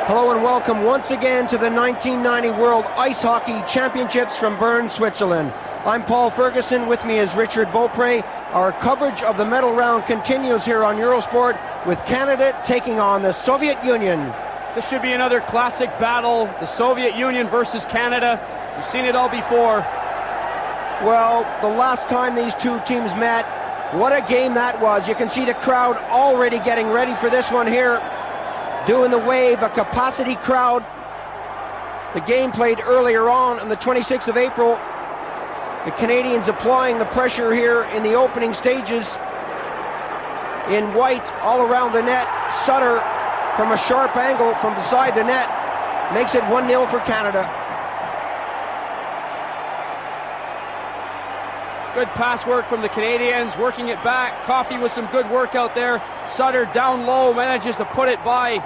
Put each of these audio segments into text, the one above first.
Hello and welcome once again to the 1990 World Ice Hockey Championships from Bern, Switzerland. I'm Paul Ferguson, with me is Richard Beaupre. Our coverage of the medal round continues here on Eurosport, with Canada taking on the Soviet Union. This should be another classic battle, the Soviet Union versus Canada. We've seen it all before. Well, the last time these two teams met, what a game that was. You can see the crowd already getting ready for this one here. Doing the wave, a capacity crowd. The game played earlier on the 26th of April. The Canadians applying the pressure here in the opening stages. In white all around the net. Sutter from a sharp angle from beside the net makes it 1-0 for Canada. Good pass work from the Canadians, working it back. Coffey with some good work out there. Sutter down low manages to put it by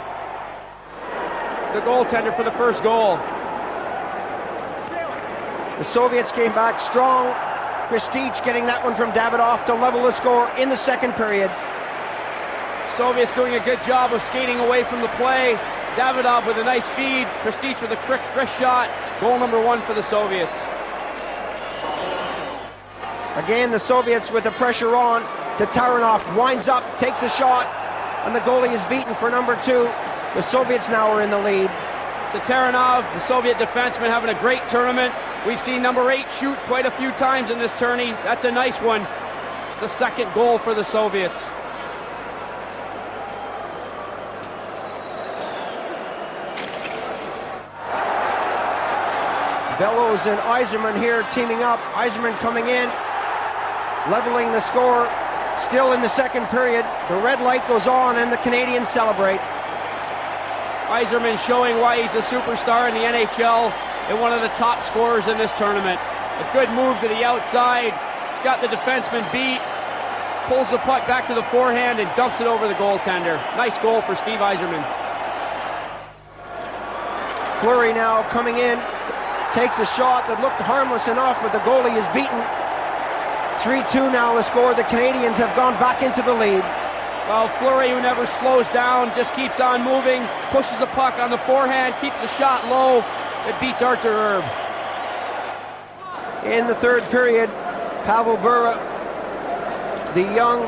the goaltender for the first goal. The Soviets came back strong. Kristich getting that one from Davidoff to level the score in the second period. Soviets doing a good job of skating away from the play. Davidoff with a nice feed. Kristich with a quick wrist shot. Goal number 1 for the Soviets. Again, the Soviets with the pressure on. Tataranoff winds up, takes a shot, and the goalie is beaten for number 2. The Soviets now are in the lead. Tataranoff, the Soviet defenseman, having a great tournament. We've seen number 8 shoot quite a few times in this tourney. That's a nice one. It's a second goal for the Soviets. Bellows and Yzerman here teaming up. Yzerman coming in, leveling the score. Still in the second period. The red light goes on and the Canadians celebrate. Yzerman showing why he's a superstar in the NHL and one of the top scorers in this tournament. A good move to the outside. He's got the defenseman beat. Pulls the puck back to the forehand and dumps it over the goaltender. Nice goal for Steve Yzerman. Fleury now coming in. Takes a shot that looked harmless enough, but the goalie is beaten. 3-2 now the score. The Canadians have gone back into the lead. Well, Fleury, who never slows down, just keeps on moving, pushes the puck on the forehand, keeps the shot low. It beats Arthur Erb. In the third period, Pavel Bure, the young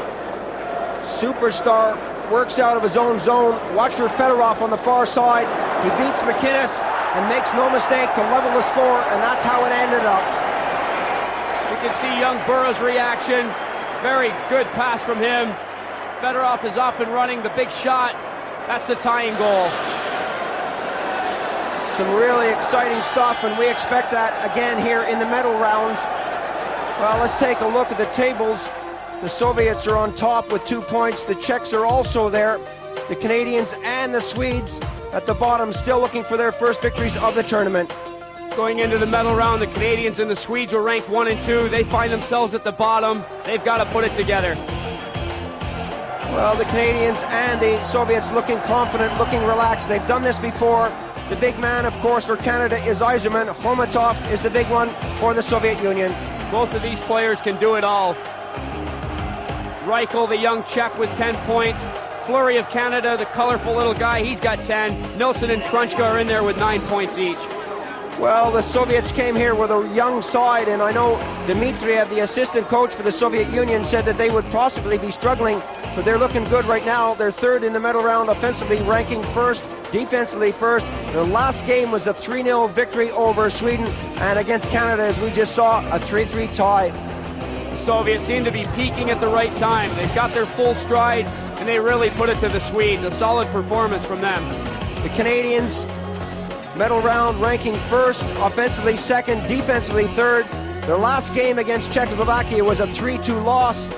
superstar, works out of his own zone. Watch for Fedorov on the far side. He beats McInnes and makes no mistake to level the score, and that's how it ended up. You can see young Bure's reaction. Very good pass from him. Fedorov is off and running. The big shot. That's the tying goal. Some really exciting stuff, and we expect that again here in the medal round. Well, let's take a look at the tables. The Soviets are on top with 2 points. The Czechs are also there. The Canadians and the Swedes at the bottom, still looking for their first victories of the tournament. Going into the medal round, the Canadians and the Swedes were ranked 1 and 2. They find themselves at the bottom. They've got to put it together. Well, the Canadians and the Soviets looking confident, looking relaxed. They've done this before. The big man, of course, for Canada is Yzerman. Khomatov is the big one for the Soviet Union. Both of these players can do it all. Reichel, the young Czech, with 10 points. Fleury of Canada, the colorful little guy, he's got 10. Nilsson and Trunchka are in there with 9 points each. Well, the Soviets came here with a young side, and I know Dmitriev, the assistant coach for the Soviet Union, said that they would possibly be struggling, but they're looking good right now. They're third in the medal round, offensively ranking first, defensively first. Their last game was a 3-0 victory over Sweden, and against Canada, as we just saw, a 3-3 tie. The Soviets seem to be peaking at the right time. They've got their full stride, and they really put it to the Swedes. A solid performance from them. The Canadians, medal round ranking first, offensively second, defensively third. Their last game against Czechoslovakia was a 3-2 loss.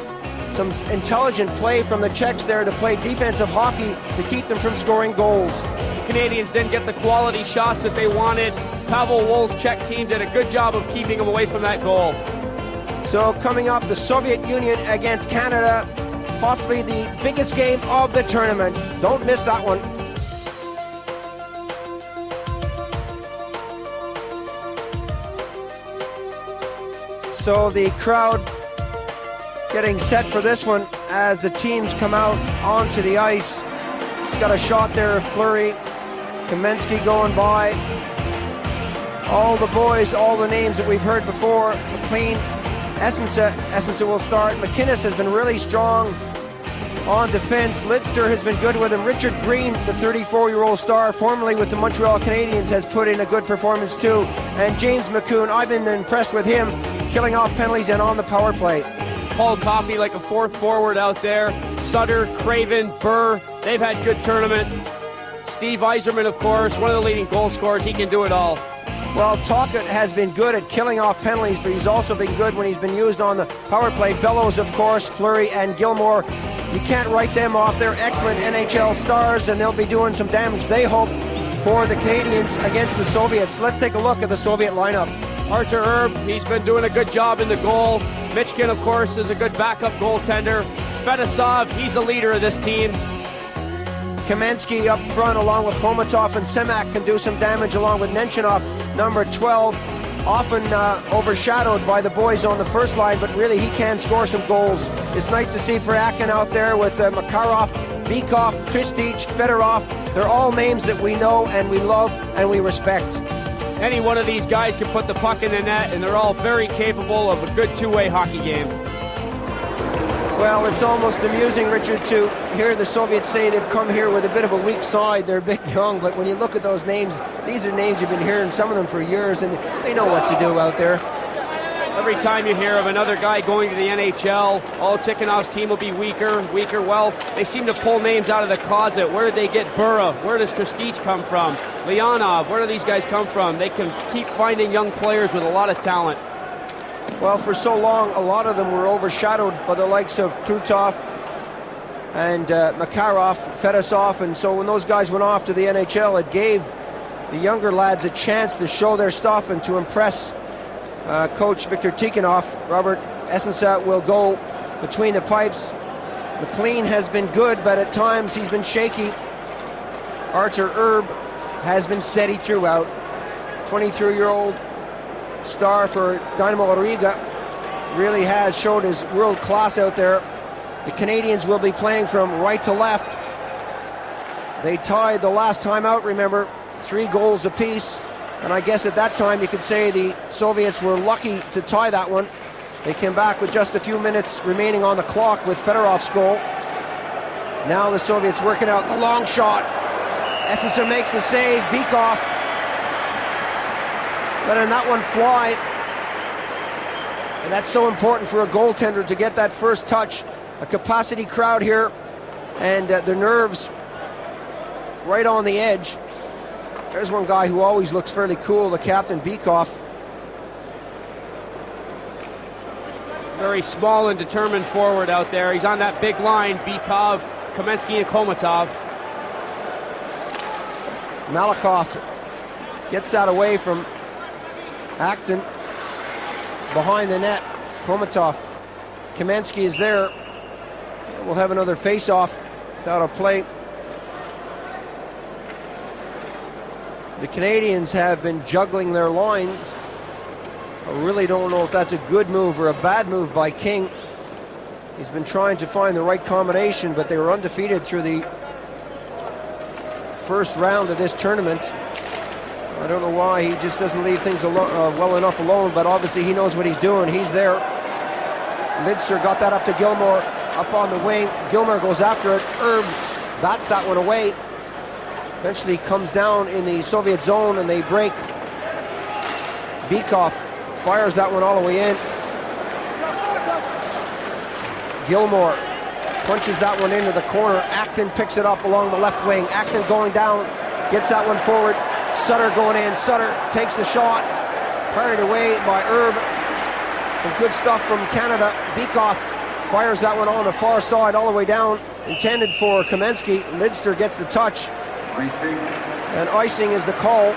Some intelligent play from the Czechs there to play defensive hockey to keep them from scoring goals. The Canadians didn't get the quality shots that they wanted. Pavel Wolf's Czech team did a good job of keeping them away from that goal. So coming up, the Soviet Union against Canada, possibly the biggest game of the tournament. Don't miss that one. So the crowd getting set for this one as the teams come out onto the ice. He's got a shot there of Fleury. Kamensky going by. All the boys, all the names that we've heard before. McLean, Essensa will start. McInnes has been really strong on defense. Lidster has been good with him. Richard Green, the 34-year-old star, formerly with the Montreal Canadiens, has put in a good performance too. And James McCoon, I've been impressed with him, killing off penalties and on the power play. Paul Coffey like a fourth forward out there. Sutter, Craven, Burr, they've had good tournament. Steve Yzerman, of course, one of the leading goal scorers. He can do it all. Well, Tocchet has been good at killing off penalties, but he's also been good when he's been used on the power play. Bellows, of course, Fleury and Gilmore. You can't write them off. They're excellent NHL stars, and they'll be doing some damage, they hope, for the Canadians against the Soviets. Let's take a look at the Soviet lineup. Artur Erb, he's been doing a good job in the goal. Michkin, of course, is a good backup goaltender. Fedosov, he's the leader of this team. Kamensky up front along with Komatov, and Semak can do some damage along with Nenchinov, number 12, often overshadowed by the boys on the first line, but really he can score some goals. It's nice to see Pryakin out there with Makarov, Bykov, Kristich, Fedorov. They're all names that we know and we love and we respect. Any one of these guys can put the puck in the net, and they're all very capable of a good two-way hockey game. Well, it's almost amusing, Richard, to hear the Soviets say they've come here with a bit of a weak side. They're a bit young, but when you look at those names, these are names you've been hearing, some of them for years, and they know what to do out there. Every time you hear of another guy going to the NHL, Tikhonov's team will be weaker. Well, they seem to pull names out of the closet. Where did they get Burra? Where does Kristich come from? Leonov, where do these guys come from? They can keep finding young players with a lot of talent. Well, for so long, a lot of them were overshadowed by the likes of Krutov and Makarov, Fedosov, and so when those guys went off to the NHL, it gave the younger lads a chance to show their stuff and to impress Coach Viktor Tikhonov. Robert Essensa will go between the pipes. McLean has been good, but at times he's been shaky. Artur Erb has been steady throughout. 23-year-old star for Dynamo Riga, really has showed his world class out there. The Canadians will be playing from right to left. They tied the last time out, remember, 3 goals apiece, and I guess at that time you could say the Soviets were lucky to tie that one. They came back with just a few minutes remaining on the clock with Fedorov's goal. Now the Soviets working out the long shot. Essensa makes the save. Bykov letting that one fly, and that's so important for a goaltender to get that first touch. A capacity crowd here, and the nerves right on the edge. There's one guy who always looks fairly cool, the captain, Bykov. Very small and determined forward out there. He's on that big line, Bykov, Kamensky, and Komatov. Malakoff gets that away from Acton behind the net. Komatov. Kamensky is there. We'll have another face-off. It's out of play. The Canadians have been juggling their lines. I really don't know if that's a good move or a bad move by King. He's been trying to find the right combination, but they were undefeated through the first round of this tournament. I don't know why he just doesn't leave things well enough alone, but obviously he knows what he's doing. He's there. Lidster got that up to Gilmore, up on the wing. Gilmore goes after it. Erb bats that one away. Eventually comes down in the Soviet zone, and they break. Bykov fires that one all the way in. Gilmore punches that one into the corner. Acton picks it up along the left wing. Acton going down, gets that one forward. Sutter going in. Sutter takes the shot. Parried away by Erb. Some good stuff from Canada. Bykov fires that one on the far side all the way down. Intended for Kamensky. Lidster gets the touch. Icing. And icing is the call.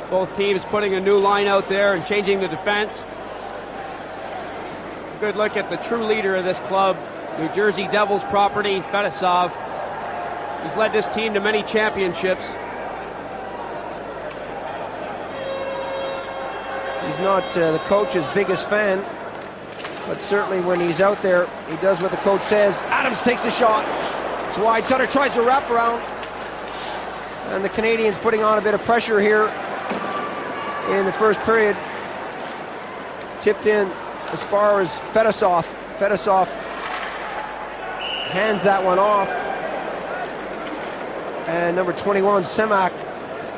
Both teams putting a new line out there and changing the defense. Good look at the true leader of this club, New Jersey Devils property, Fedosov. He's led this team to many championships. He's not the coach's biggest fan. But certainly when he's out there, he does what the coach says. Adams takes the shot. It's wide. Sutter tries to wrap around. And the Canadians putting on a bit of pressure here in the first period. Tipped in as far as Fedosov. Fedosov hands that one off. And number 21, Semak,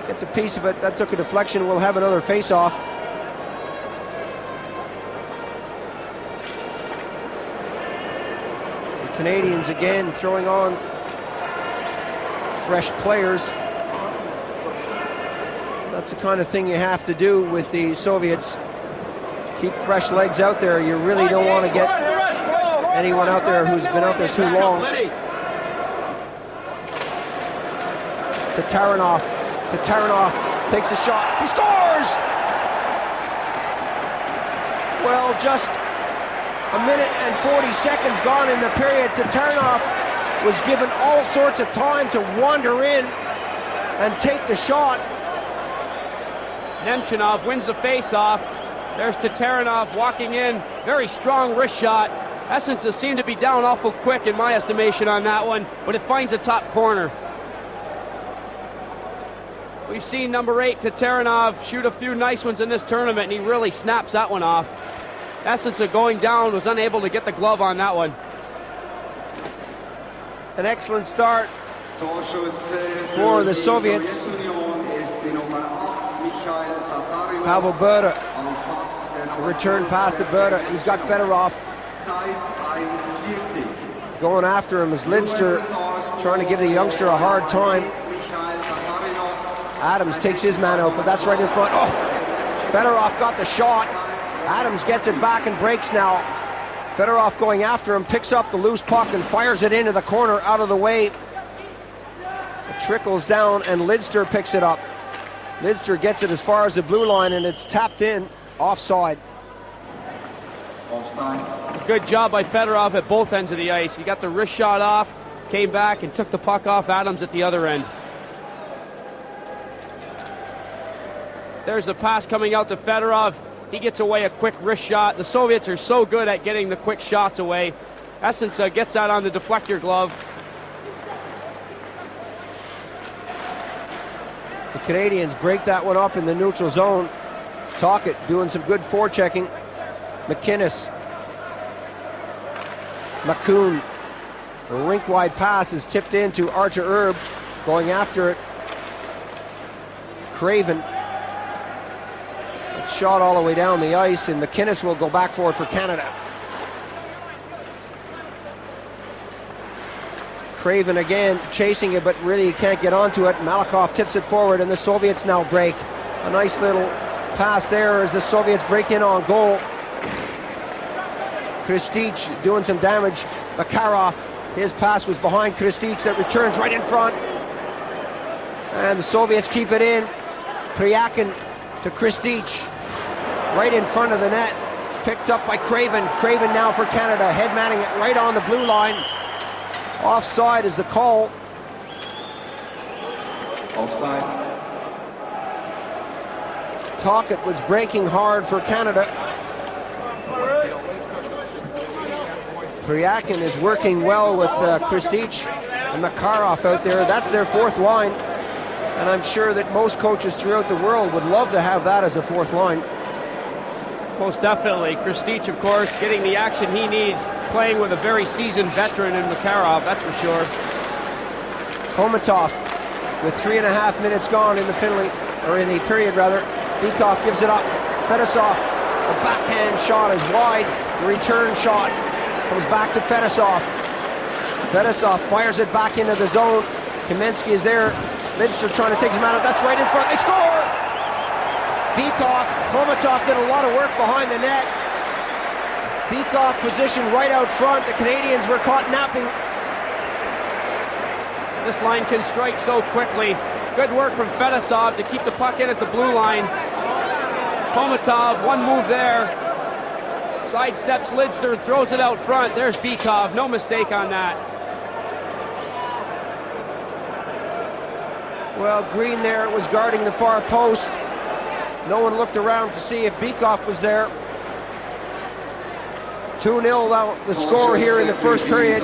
gets a piece of it. That took a deflection. We'll have another face-off. The Canadians again throwing on fresh players. That's the kind of thing you have to do with the Soviets. Keep fresh legs out there. You really don't want to get anyone out there who's been out there too long. Taranov takes a shot. He scores! Well, just a minute and 40 seconds gone in the period. Taranov was given all sorts of time to wander in and take the shot. Nemchinov wins the face-off. There's Taranov walking in. Very strong wrist shot. Essence seemed to be down awful quick in my estimation on that one, but it finds the top corner. We've seen number 8, Taranov, shoot a few nice ones in this tournament, and he really snaps that one off. Essence going down, was unable to get the glove on that one. An excellent start for the Soviets. Pavel Berda, a return pass to Berda. He's got Fedorov going after him as Lidster trying to give the youngster a hard time. Adams takes his man out, but that's right in front. Oh, Fedorov got the shot. Adams gets it back and breaks now. Fedorov going after him, picks up the loose puck and fires it into the corner out of the way. It trickles down and Lidster picks it up. Lidster gets it as far as the blue line and it's tapped in, offside. Good job by Fedorov at both ends of the ice. He got the wrist shot off, came back and took the puck off Adams at the other end. There's the pass coming out to Fedorov. He gets away a quick wrist shot. The Soviets are so good at getting the quick shots away. Essence gets that on the deflector glove. The Canadians break that one up in the neutral zone. Tocchet doing some good forechecking. McInnes. Macoun. A rink-wide pass is tipped into Archer Erb. Going after it. Craven. It's shot all the way down the ice, and McInnes will go back for it for Canada. Craven again chasing it, but really can't get onto it. Malakhov tips it forward, and the Soviets now break. A nice little pass there as the Soviets break in on goal. Kristich doing some damage. Makarov, his pass was behind Kristich that returns right in front. And the Soviets keep it in. Pryakin to Kristich, right in front of the net. It's picked up by Craven. Craven now for Canada, headmanning it right on the blue line. Offside is the call. Offside. Tocchet was breaking hard for Canada. Pryakin is working well with Kristich and Makarov out there. That's their fourth line. And I'm sure that most coaches throughout the world would love to have that as a fourth line. Most definitely. Kristich, of course, getting the action he needs, playing with a very seasoned veteran in Makarov, that's for sure. Komatov with 3.5 minutes gone in the penalty, or in the period rather. Bykov gives it up. Fedosov, the backhand shot is wide. The return shot comes back to Fedosov. Fedosov fires it back into the zone. Kamensky is there. Lidster trying to take him out. That's right in front. They score! Bykov, Komatov did a lot of work behind the net. Bykov positioned right out front. The Canadians were caught napping. This line can strike so quickly. Good work from Fedosov to keep the puck in at the blue line. Komatov, one move there. Sidesteps Lidster and throws it out front. There's Bykov, no mistake on that. Well, Green there was guarding the far post. No one looked around to see if Bykov was there. 2-0 now the score here in the first period.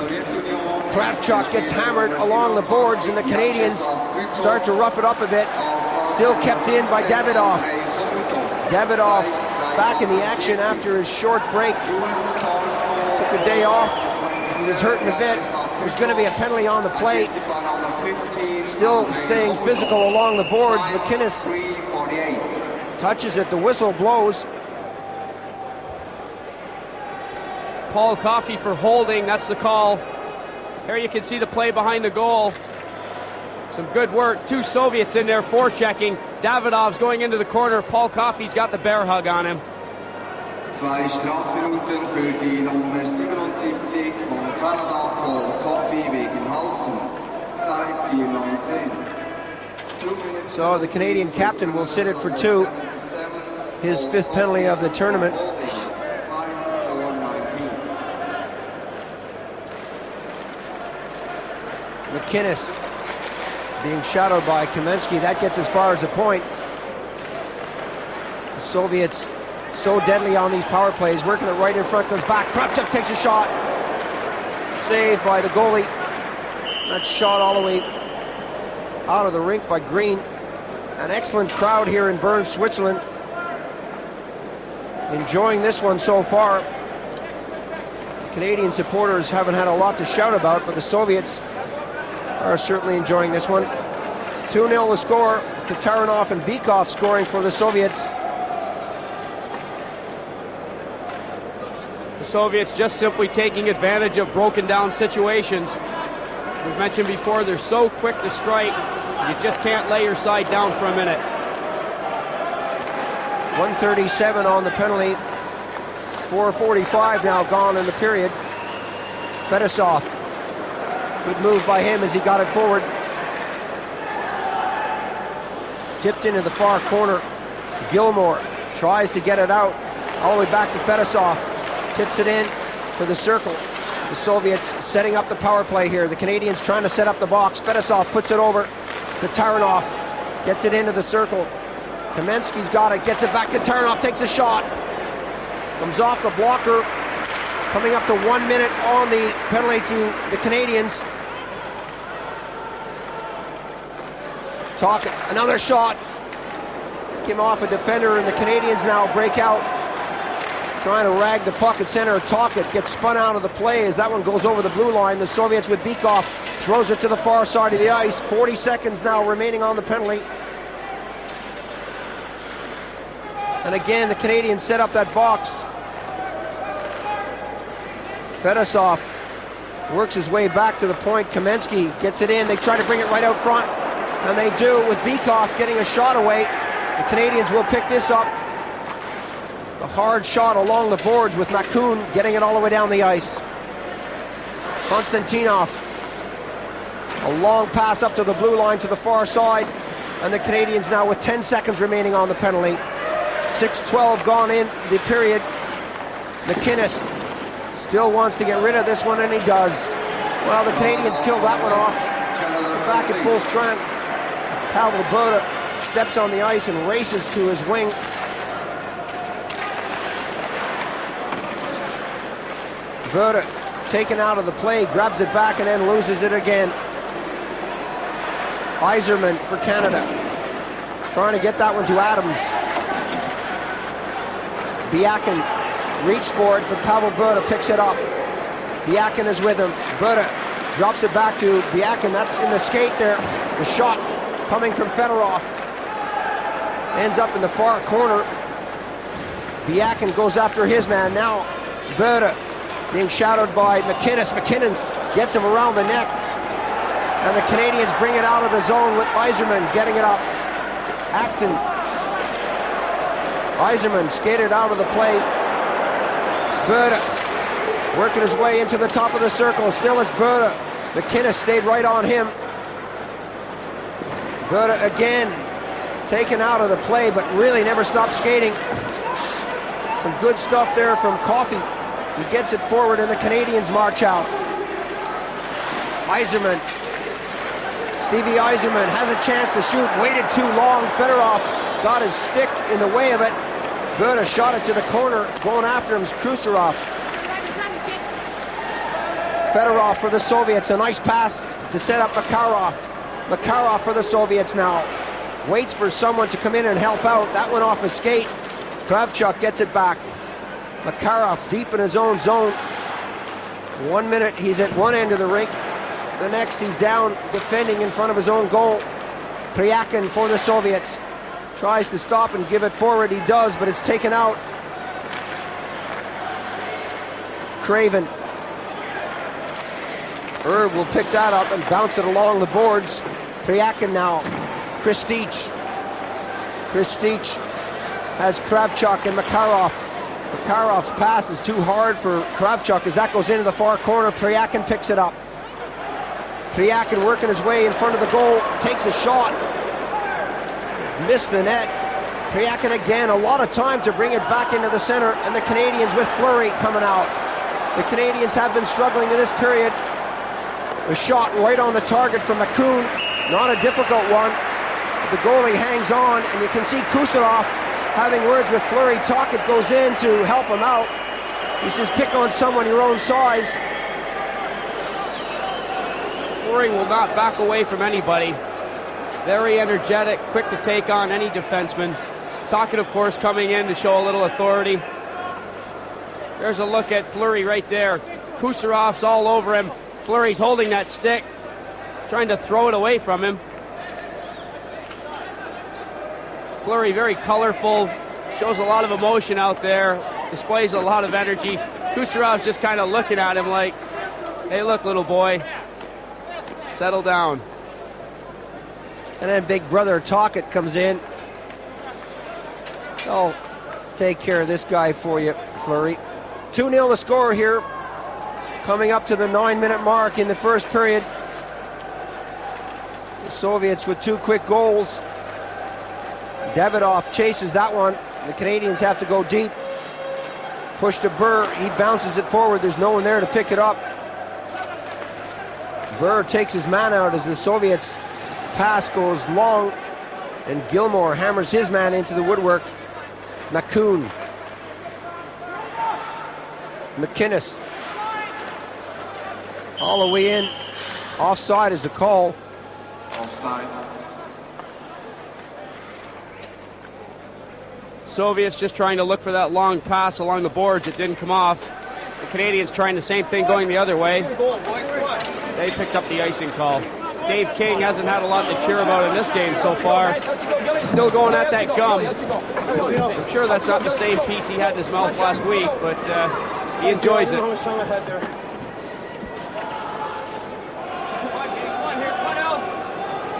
Kravchuk gets hammered along the boards, and the Canadians start to rough it up a bit. Still kept in by Davidoff. Davidoff back in the action after his short break. Took a day off. He was hurting a bit. There's going to be a penalty on the play. Still staying physical along the boards. McInnes touches it. The whistle blows. Paul Coffey for holding, that's the call. Here you can see the play behind the goal. Some good work. Two Soviets in there forechecking. Davidov's going into the corner. Paul Coffey's got the bear hug on him. Zwei Strafminuten für die Nummer 77 von Kanada, Paul Coffey wegen Halten. Zeit 4:19. So the Canadian captain will sit it for two. His fifth penalty of the tournament. McInnes being shadowed by Kamensky. That gets as far as the point. The Soviets so deadly on these power plays. Working it right in front, goes back. Kravchuk takes a shot. Saved by the goalie. That shot all the way out of the rink by Green. An excellent crowd here in Bern, Switzerland. Enjoying this one so far. The Canadian supporters haven't had a lot to shout about, but the Soviets are certainly enjoying this one. 2-0 the score. Tatarinov and Bykov scoring for the Soviets. The Soviets just simply taking advantage of broken down situations. We've mentioned before, they're so quick to strike, you just can't lay your side down for a minute. 1:37 on the penalty. 4:45 now gone in the period. Fedosov. Good move by him as he got it forward. Tipped into the far corner. Gilmore tries to get it out. All the way back to Fedosov. Tips it in to the circle. The Soviets setting up the power play here. The Canadians trying to set up the box. Fedosov puts it over to Taranov. Gets it into the circle. Kamensky's got it. Gets it back to Taranov. Takes a shot. Comes off the blocker. Coming up to 1 minute on the penalty to the Canadians. Talk, another shot. Came off a defender, and the Canadians now break out. Trying to rag the puck at center. Talkett gets spun out of the play as that one goes over the blue line. The Soviets with Bykov throws it to the far side of the ice. 40 seconds now remaining on the penalty. And again, the Canadians set up that box. Fedosov works his way back to the point. Kamensky gets it in. They try to bring it right out front, and they do, with Bykov getting a shot away. The Canadians will pick this up. A hard shot along the boards with Makoun getting it all the way down the ice. Konstantinov. A long pass up to the blue line to the far side, and the Canadians now with 10 seconds remaining on the penalty. 6:12 gone in the period. McInnes still wants to get rid of this one, and he does. Well, the Canadians killed that one off. Back at full strength. Pavel Buda steps on the ice and races to his wing. Buda taken out of the play, grabs it back and then loses it again. Yzerman for Canada. Trying to get that one to Adams. Biakin reached for it, but Pavel Buda picks it up. Biakin is with him. Buda drops it back to Biakin. That's in the skate there. The shot coming from Fedorov. Ends up in the far corner. Biakin goes after his man. Now Buda being shadowed by McInnes. McInnes gets him around the neck. And the Canadians bring it out of the zone with Yzerman getting it up. Acton. Yzerman skated out of the play. Buda working his way into the top of the circle. Still it's Buda. McInnes stayed right on him. Buda again taken out of the play, but really never stopped skating. Some good stuff there from Coffey. He gets it forward and the Canadians march out. Yzerman. Stevie Yzerman has a chance to shoot. Waited too long. Fedorov got his stick in the way of it. Buda shot it to the corner. Going after him is Kucherov. Fedorov for the Soviets, a nice pass to set up Makarov. Makarov for the Soviets now. Waits for someone to come in and help out. That went off his skate. Kravchuk gets it back. Makarov deep in his own zone. 1 minute he's at one end of the rink. The next he's down defending in front of his own goal. Pryakin for the Soviets. Tries to stop and give it forward. He does, but it's taken out. Craven. Herb will pick that up and bounce it along the boards. Pryakin now. Kristich. Kristich has Kravchuk and Makarov. Makarov's pass is too hard for Kravchuk as that goes into the far corner. Pryakin picks it up. Pryakin working his way in front of the goal. Takes a shot. Missed the net. Pryakin again, a lot of time to bring it back into the center, and the Canadians with Fleury coming out. The Canadians have been struggling in this period. A shot right on the target from Makoun. Not a difficult one. The goalie hangs on, and you can see Kucherov having words with Fleury. Tocchet goes in to help him out. He says, pick on someone your own size. Fleury will not back away from anybody. Very energetic, quick to take on any defenseman. Tocchet, of course, coming in to show a little authority. There's a look at Fleury right there. Kucherov's all over him. Fleury's holding that stick, trying to throw it away from him. Fleury very colorful, shows a lot of emotion out there, displays a lot of energy. Kucherov's just kind of looking at him like, hey, look, little boy, settle down. And then big brother Tocchet comes in. I'll take care of this guy for you, Fleury. 2-0 the score here. Coming up to the 9-minute mark in the first period. The Soviets with two quick goals. Davidov chases that one. The Canadians have to go deep. Push to Burr. He bounces it forward. There's no one there to pick it up. Burr takes his man out as the Soviets' pass goes long, and Gilmore hammers his man into the woodwork. Makoun. McInnes. All the way in. Offside is the call. Offside. Soviets just trying to look for that long pass along the boards. It didn't come off. The Canadians trying the same thing going the other way. They picked up the icing call. Dave King hasn't had a lot to cheer about in this game so far. Still going at that gum. I'm sure that's not the same piece he had in his mouth last week, but he enjoys it.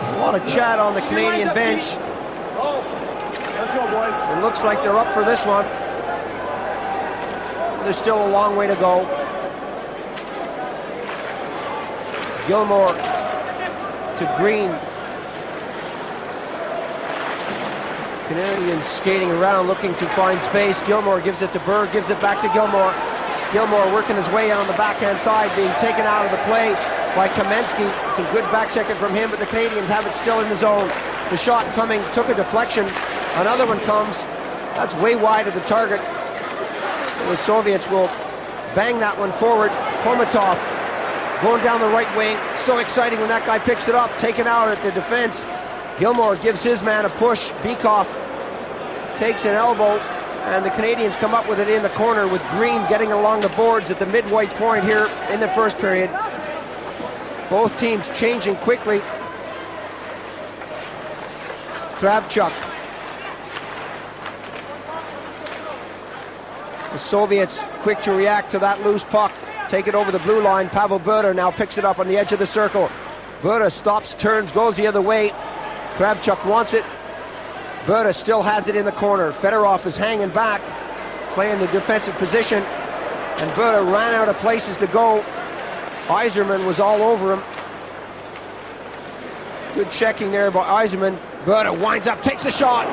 A lot of chat on the Canadian bench. It looks like they're up for this one. There's still a long way to go. Gilmore to Green. Canadians skating around looking to find space. Gilmore gives it to Berg, gives it back to Gilmore. Gilmore working his way on the backhand side, being taken out of the play by Kamensky. Some good back checking from him, but the Canadians have it still in the zone. The shot coming, took a deflection. Another one comes. That's way wide of the target. The Soviets will bang that one forward. Komatov going down the right wing. So exciting when that guy picks it up. Taken out at the defense. Gilmore gives his man a push. Bekoff takes an elbow, and the Canadians come up with it in the corner with Green getting along the boards at the midway point here in the first period. Both teams changing quickly. Kravchuk. The Soviets quick to react to that loose puck. Take it over the blue line. Pavel Berda now picks it up on the edge of the circle. Berda stops, turns, goes the other way. Kravchuk wants it. Berda still has it in the corner. Fedorov is hanging back, playing the defensive position. And Berda ran out of places to go. Yzerman was all over him. Good checking there by Yzerman. Berda winds up, takes a shot.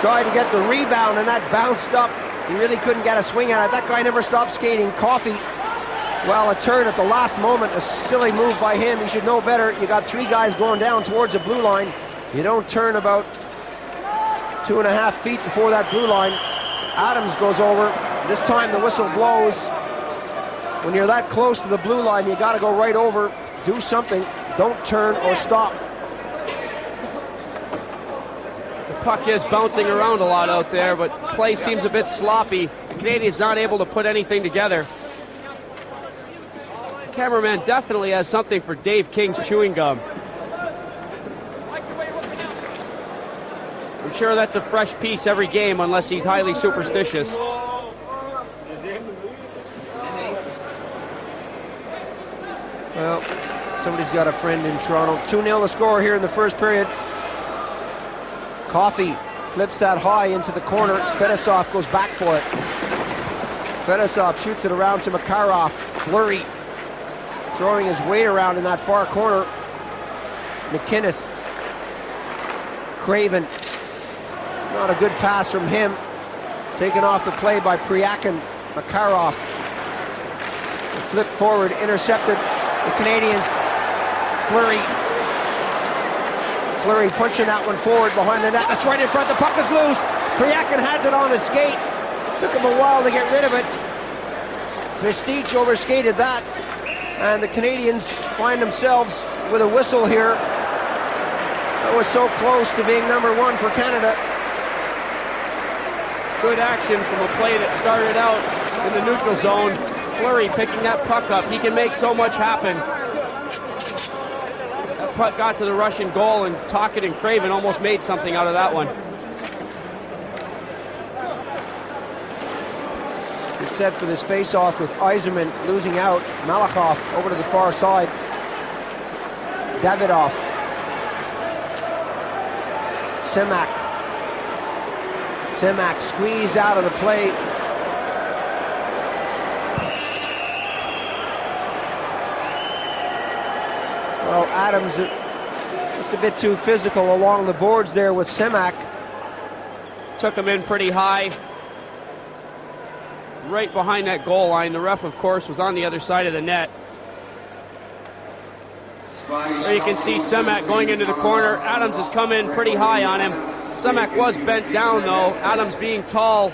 Tried to get the rebound, and that bounced up. He really couldn't get a swing at it. That guy never stopped skating. Coffey, well, a turn at the last moment. A silly move by him. He should know better. You got three guys going down towards the blue line. You don't turn about 2.5 feet before that blue line. Adams goes over. This time the whistle blows. when you're that close to the blue line, you got to go right over, do something, don't turn or stop. The puck is bouncing around a lot out there, but play seems a bit sloppy. The Canadians not able to put anything together. The cameraman definitely has something for Dave King's chewing gum. I'm sure that's a fresh piece every game unless he's highly superstitious. Well, somebody's got a friend in Toronto. 2-0 the score here in the first period. Coffey flips that high into the corner. Fedosov goes back for it. Fedosov shoots it around to Makarov. Fleury throwing his weight around in that far corner. McInnes. Craven. Not a good pass from him. Taken off the play by Priakin. Makarov. The flip forward, intercepted. The Canadians. Fleury punching that one forward behind the net. That's right in front. The puck is loose. Priakin has it on his skate. Took him a while to get rid of it. Kristich overskated that. And the Canadians find themselves with a whistle here. That was so close to being number one for Canada. Good action from a play that started out in the neutral zone. Fleury picking that puck up. He can make so much happen. That puck got to the Russian goal, and Tocchet and Craven almost made something out of that one. It's set for this face-off with Yzerman losing out. Malakoff over to the far side. Davidoff. Semak squeezed out of the play. Well, Adams just a bit too physical along the boards there with Semak. Took him in pretty high. Right behind that goal line. The ref, of course, was on the other side of the net. There you can see Semak going into the corner. Adams has come in pretty high on him. Semak was bent down, though. Adams being tall.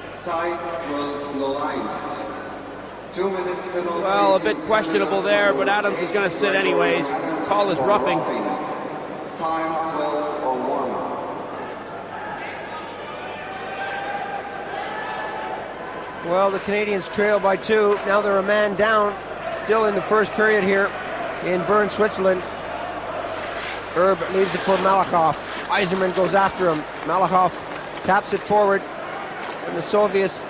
Well, a bit questionable there, but Adams is going to sit anyways. Call is roughing. Well, the Canadians trail by 2. Now they're a man down. Still in the first period here in Bern, Switzerland. Herb leaves it for Malakoff. Yzerman goes after him. Malakoff taps it forward. And the Soviets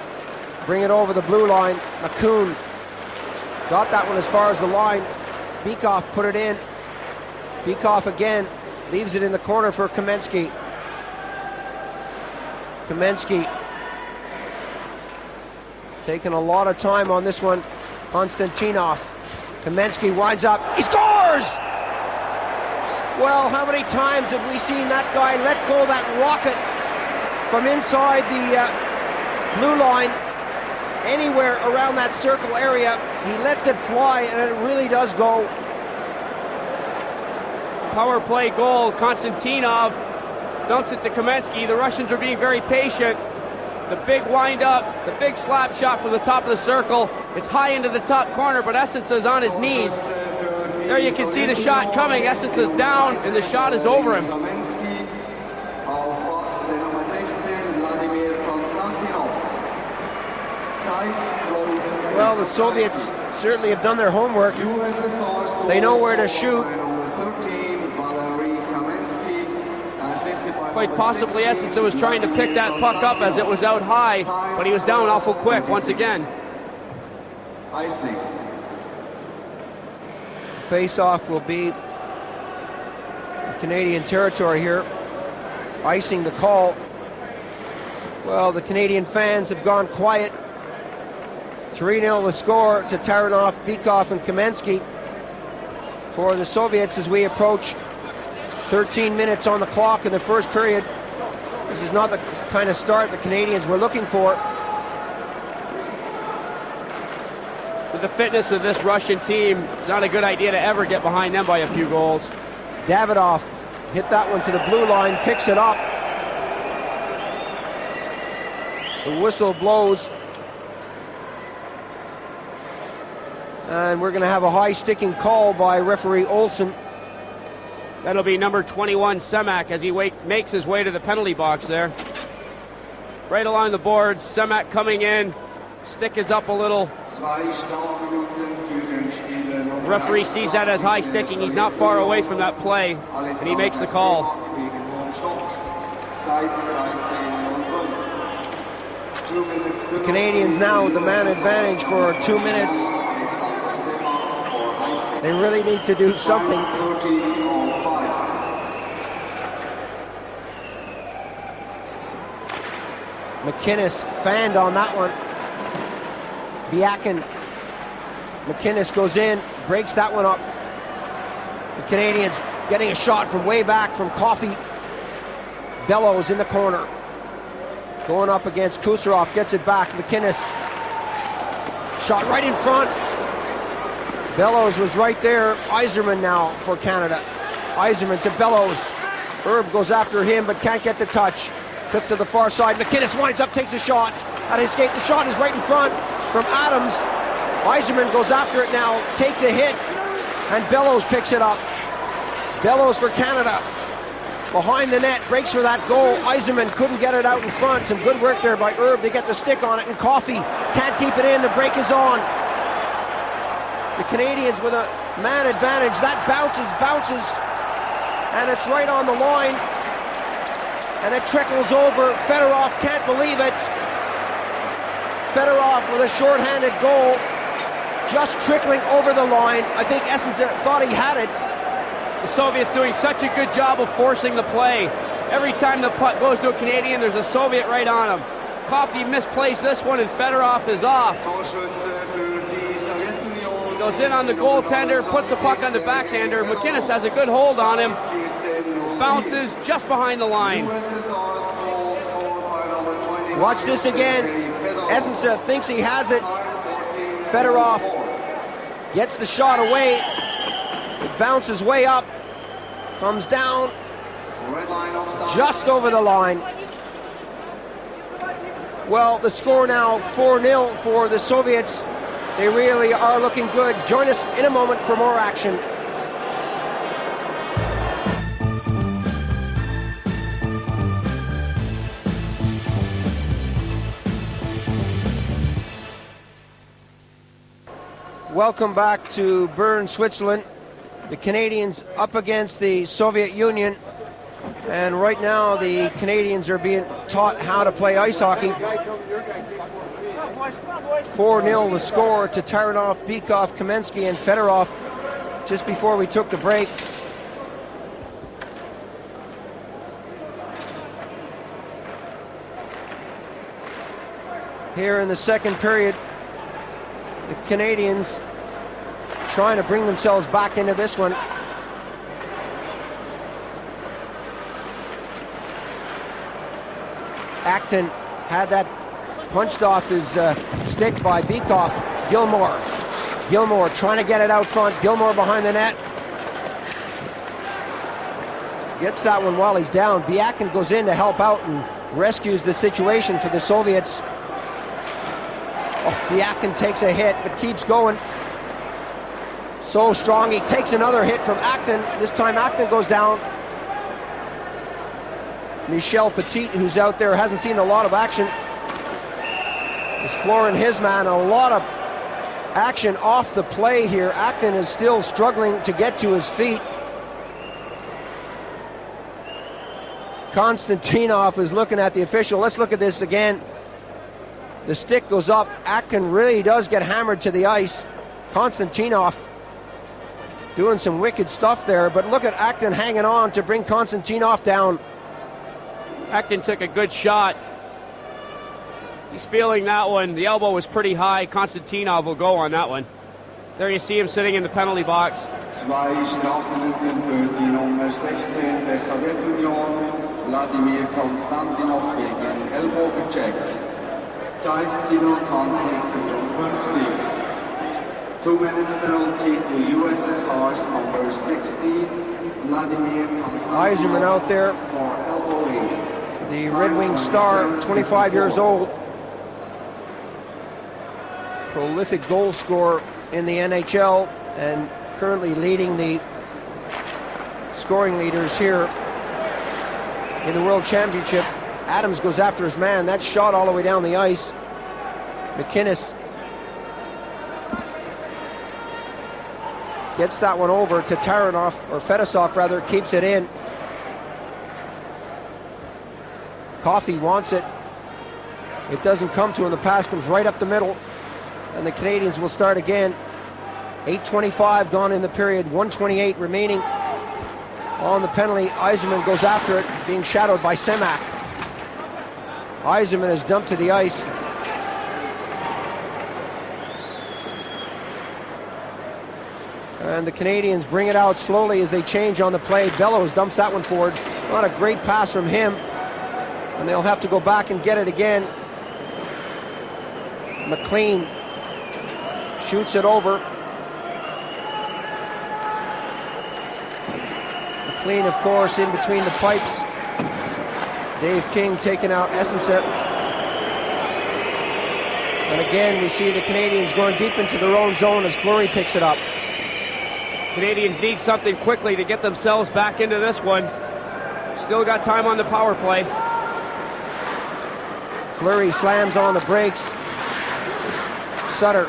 bring it over the blue line. McCoon got that one as far as the line. Bykov put it in. Bykov again leaves it in the corner for Kamensky. Kamensky taking a lot of time on this one. Konstantinov. Kamensky winds up. He scores! Well, how many times have we seen that guy let go that rocket from inside the blue line, anywhere around that circle area? He lets it fly, and it really does go. Power play goal. Konstantinov dunks it to Kamensky. The Russians are being very patient. The big wind up, the big slap shot from the top of the circle. It's high into the top corner, but Essence is on his knees. There you can see the shot coming. Essence is down, and the shot is over him. Well, the Soviets certainly have done their homework. They know where to shoot. Quite possibly Essence was trying to pick that puck up as it was out high, but he was down awful quick once again. Face-off will be Canadian territory here. Icing the call. Well, the Canadian fans have gone quiet. 3-0 the score to Taranov, Bykov, and Kamensky. For the Soviets as we approach 13 minutes on the clock in the first period. This is not the kind of start the Canadians were looking for. With the fitness of this Russian team, it's not a good idea to ever get behind them by a few goals. Davidoff hit that one to the blue line, picks it up. The whistle blows And we're going to have a high sticking call by referee Olsen. That'll be number 21, Semak, as he makes his way to the penalty box there. Right along the boards, Semak coming in. Stick is up a little. The referee sees that as high sticking. He's not far away from that play, and he makes the call. The Canadians now with the man advantage for 2 minutes. They really need to do something. McInnes fanned on that one. Biakin. McInnes goes in, breaks that one up. The Canadians getting a shot from way back from Coffey. Bellows in the corner. Going up against Kucherov, gets it back. McInnes. Shot right in front. Bellows was right there. Yzerman now for Canada. Yzerman to Bellows. Herb goes after him but can't get the touch. Flip to the far side. McInnes winds up, takes a shot. At his skate, the shot is right in front from Adams. Yzerman goes after it now, takes a hit, and Bellows picks it up. Bellows for Canada. Behind the net, breaks for that goal. Yzerman couldn't get it out in front. Some good work there by Herb to get the stick on it, and Coffey can't keep it in. The break is on. The Canadians with a man advantage. That bounces, and it's right on the line. And it trickles over. Fedorov can't believe it. Fedorov with a short-handed goal. Just trickling over the line. I think Essensa thought he had it. The Soviets doing such a good job of forcing the play. Every time the puck goes to a Canadian, there's a Soviet right on him. Coffey misplaced this one, and Fedorov is off. He goes in on the goaltender, puts the puck on the backhander. McInnes has a good hold on him. Bounces just behind the line. Watch this again. Essensa thinks he has it. Fedorov gets the shot away. It bounces way up. Comes down. Just over the line. Well, the score now 4-0 for the Soviets. They really are looking good. Join us in a moment for more action. Welcome back to Bern, Switzerland. The Canadians up against the Soviet Union. And right now the Canadians are being taught how to play ice hockey. 4-0 the score to Taranov, Bykov, Kamensky, and Fedorov just before we took the break. Here in the second period, the Canadians trying to bring themselves back into this one. Acton had that punched off his stick by Bykov. Gilmore trying to get it out front. Gilmore behind the net. Gets that one while he's down. Biakin goes in to help out and rescues the situation for the Soviets. Oh, Biakin takes a hit but keeps going. So strong, he takes another hit from Acton. This time Acton goes down. Michel Petit, who's out there, hasn't seen a lot of action, is flooring his man. A lot of action off the play here. Acton is still struggling to get to his feet. Konstantinov is looking at the official. Let's look at this again. The stick goes up. Acton really does get hammered to the ice. Konstantinov doing some wicked stuff there, but look at Acton hanging on to bring Konstantinov down. Acton took a good shot. He's feeling that one. The elbow was pretty high. Konstantinov will go on that one. There you see him sitting in the penalty box. Zwei Strafminuten für die Nummer 16 der Sowjetunion, Wladimir Konstantinov wegen Ellbogencheck. Zeit 27:55. 2 minutes penalty to USSR's number 16, Vladimir Konstantinov. Yzerman out there, for elbowing. the Red Wing star, 25 years old. Prolific goal scorer in the NHL and currently leading the scoring leaders here in the World Championship. Adams goes after his man. That shot all the way down the ice. McInnes gets that one over to Taranov, or Fedosov rather, keeps it in. Coffey wants it. It doesn't come to him. The pass comes right up the middle, and the Canadians will start again. 8:25 gone in the period, 1:28 remaining on the penalty. Yzerman goes after it, being shadowed by Semak. Yzerman is dumped to the ice. And the Canadians bring it out slowly as they change on the play. Bellows dumps that one forward. Not a great pass from him. And they'll have to go back and get it again. McLean shoots it over. McLean, of course, in between the pipes. Dave King taking out Essenset. And again, we see the Canadians going deep into their own zone as Fleury picks it up. Canadians need something quickly to get themselves back into this one. Still got time on the power play. Fleury slams on the brakes. Sutter.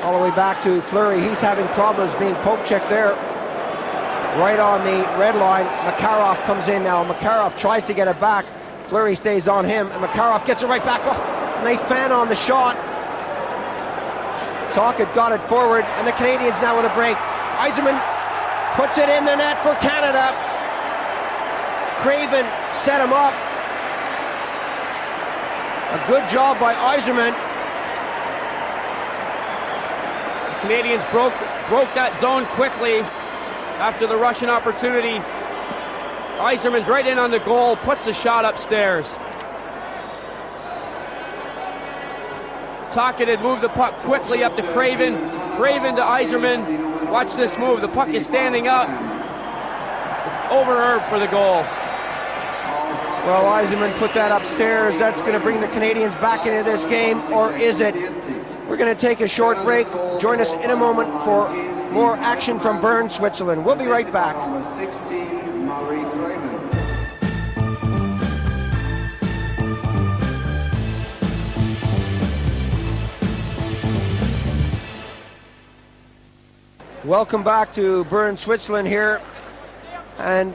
All the way back to Fleury. He's having problems being poke checked there. Right on the red line. Makarov comes in now. Makarov tries to get it back. Fleury stays on him, and Makarov gets it right back. Oh, nice fan on the shot. Tocchet got it forward, and the Canadians now with a break. Yzerman puts it in the net for Canada. Craven set him up. A good job by Yzerman. The Canadians broke that zone quickly after the Russian opportunity. Yzerman's right in on the goal, puts the shot upstairs. Tocchet had moved the puck quickly up to Craven. Craven to Yzerman. Watch this move. The puck is standing up. It's over for the goal. Well, Yzerman put that upstairs. That's going to bring the Canadians back into this game, or is it? We're going to take a short break. Join us in a moment for more action from Bern, Switzerland. We'll be right back. Welcome back to Bern, Switzerland here, and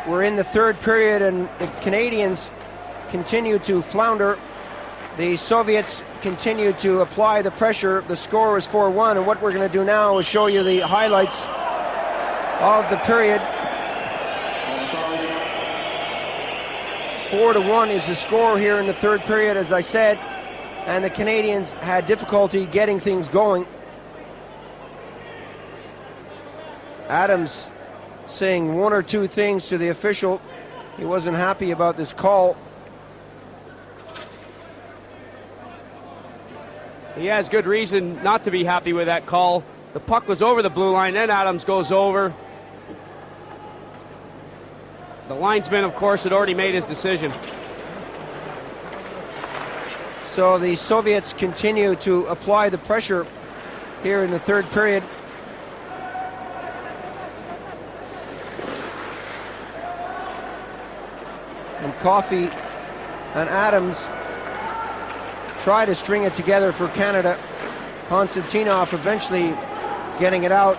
we're in the third period, and the Canadians continue to flounder. The Soviets continue to apply the pressure. The score is 4-1, and what we're going to do now is show you the highlights of the period. 4-1 is the score here in the third period, as I said, and the Canadians had difficulty getting things going. Adams saying one or two things to the official. He wasn't happy about this call. He has good reason not to be happy with that call. The puck was over the blue line, then Adams goes over. The linesman, of course, had already made his decision. So the Soviets continue to apply the pressure here in the third period. And Coffey and Adams try to string it together for Canada. Konstantinov eventually getting it out.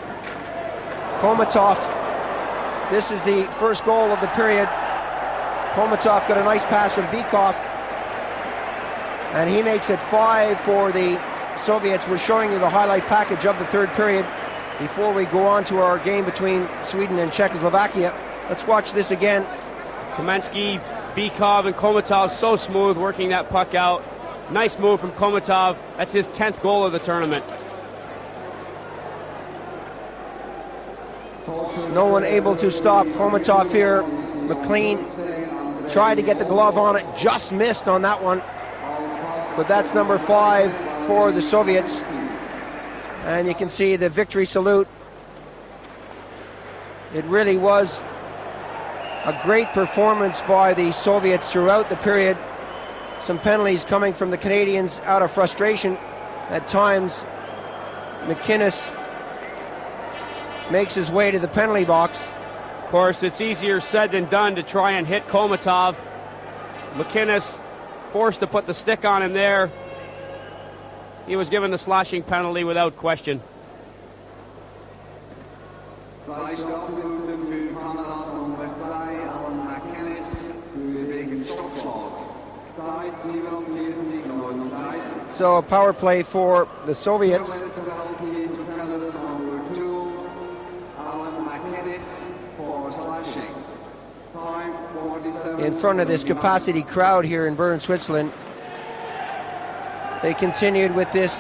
Komatov, this is the first goal of the period. Komatov got a nice pass from Bykov, and he makes it 5 for the Soviets. We're showing you the highlight package of the third period before we go on to our game between Sweden and Czechoslovakia. Let's watch this again. Kamensky, Bykov, and Komatov so smooth working that puck out. Nice move from Komatov. That's his 10th goal of the tournament. No one able to stop Komatov here. McLean tried to get the glove on it, just missed on that one. But that's number 5 for the Soviets. And you can see the victory salute. It really was a great performance by the Soviets throughout the period. some penalties coming from the Canadians out of frustration. At times, McInnes makes his way to the penalty box. Of course, it's easier said than done to try and hit Komatov. McInnes forced to put the stick on him there. He was given the slashing penalty without question. So a power play for the Soviets. In front of this capacity crowd here in Bern, Switzerland. They continued with this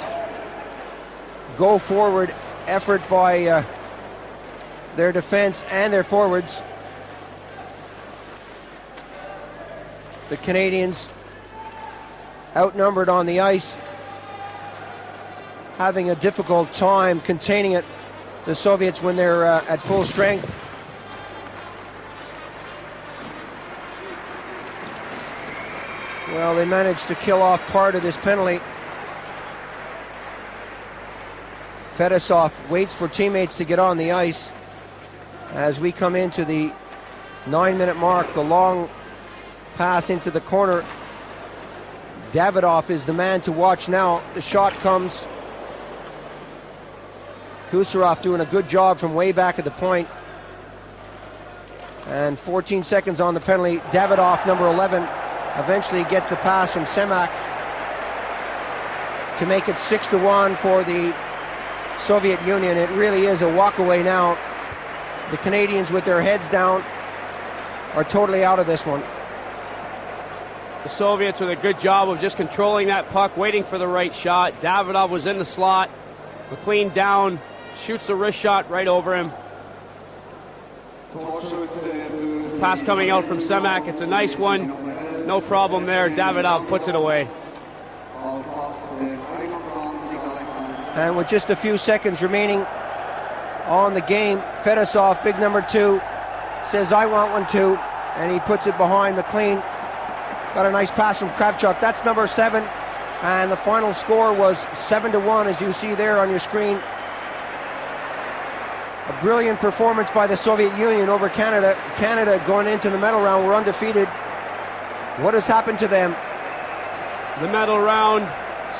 go forward effort by their defense and their forwards. The Canadians outnumbered on the ice, having a difficult time containing it. The Soviets when they're at full strength. Well, they managed to kill off part of this penalty. Fedosov waits for teammates to get on the ice. As we come into the 9-minute mark, the long pass into the corner. Davidov is the man to watch now. The shot comes. Kucherov doing a good job from way back at the point. And 14 seconds on the penalty. Davidov, number 11, eventually gets the pass from Semak to make it 6-1 for the Soviet Union. It really is a walkaway now. The Canadians, with their heads down, are totally out of this one. The Soviets with a good job of just controlling that puck, waiting for the right shot. Davidov was in the slot. McLean down, shoots the wrist shot right over him. Pass coming out from Semak. It's a nice one. No problem there. Davidov puts it away. And with just a few seconds remaining on the game, Fedosov, big number 2, says, I want one too. And he puts it behind McLean. Got a nice pass from Kravchuk. That's number 7. And the final score was 7-1, as you see there on your screen. A brilliant performance by the Soviet Union over Canada. Canada, going into the medal round, were undefeated. What has happened to them? The medal round,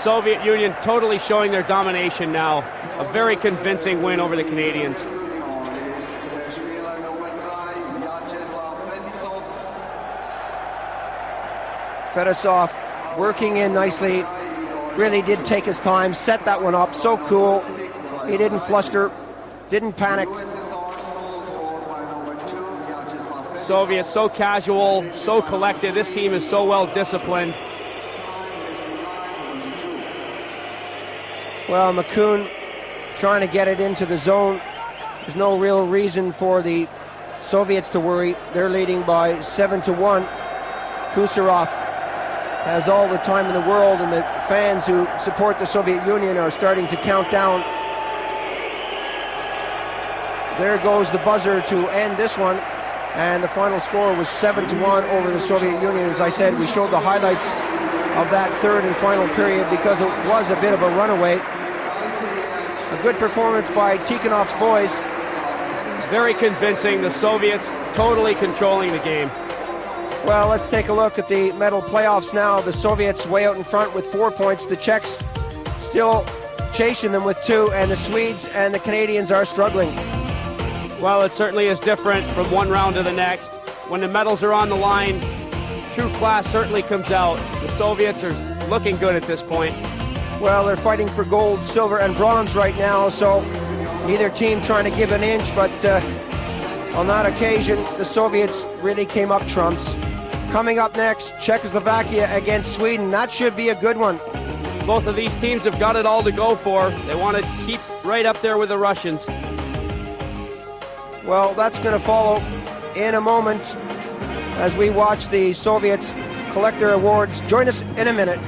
Soviet Union totally showing their domination now. A very convincing win over the Canadians. Fedosov working in nicely. Really did take his time, set that one up. So cool. He didn't fluster, didn't panic. Soviets so casual, so collected. This team is so well disciplined. Well, McCoon trying to get it into the zone. There's no real reason for the Soviets to worry. They're leading by 7-1. Kucherov has all the time in the world, and the fans who support the Soviet Union are starting to count down. There goes the buzzer to end this one, and the final score was 7-1 over the Soviet Union. As I said, we showed the highlights of that third and final period because it was a bit of a runaway. A good performance by Tikhonov's boys. Very convincing. The Soviets totally controlling the game. Well, let's take a look at the medal playoffs now. The Soviets way out in front with 4 points. The Czechs still chasing them with 2, and the Swedes and the Canadians are struggling. Well, it certainly is different from one round to the next. When the medals are on the line, true class certainly comes out. The Soviets are looking good at this point. Well, they're fighting for gold, silver, and bronze right now, so neither team trying to give an inch, but on that occasion, the Soviets really came up trumps. Coming up next, Czechoslovakia against Sweden. That should be a good one. Both of these teams have got it all to go for. They want to keep right up there with the Russians. Well, that's going to follow in a moment as we watch the Soviets collect their awards. Join us in a minute.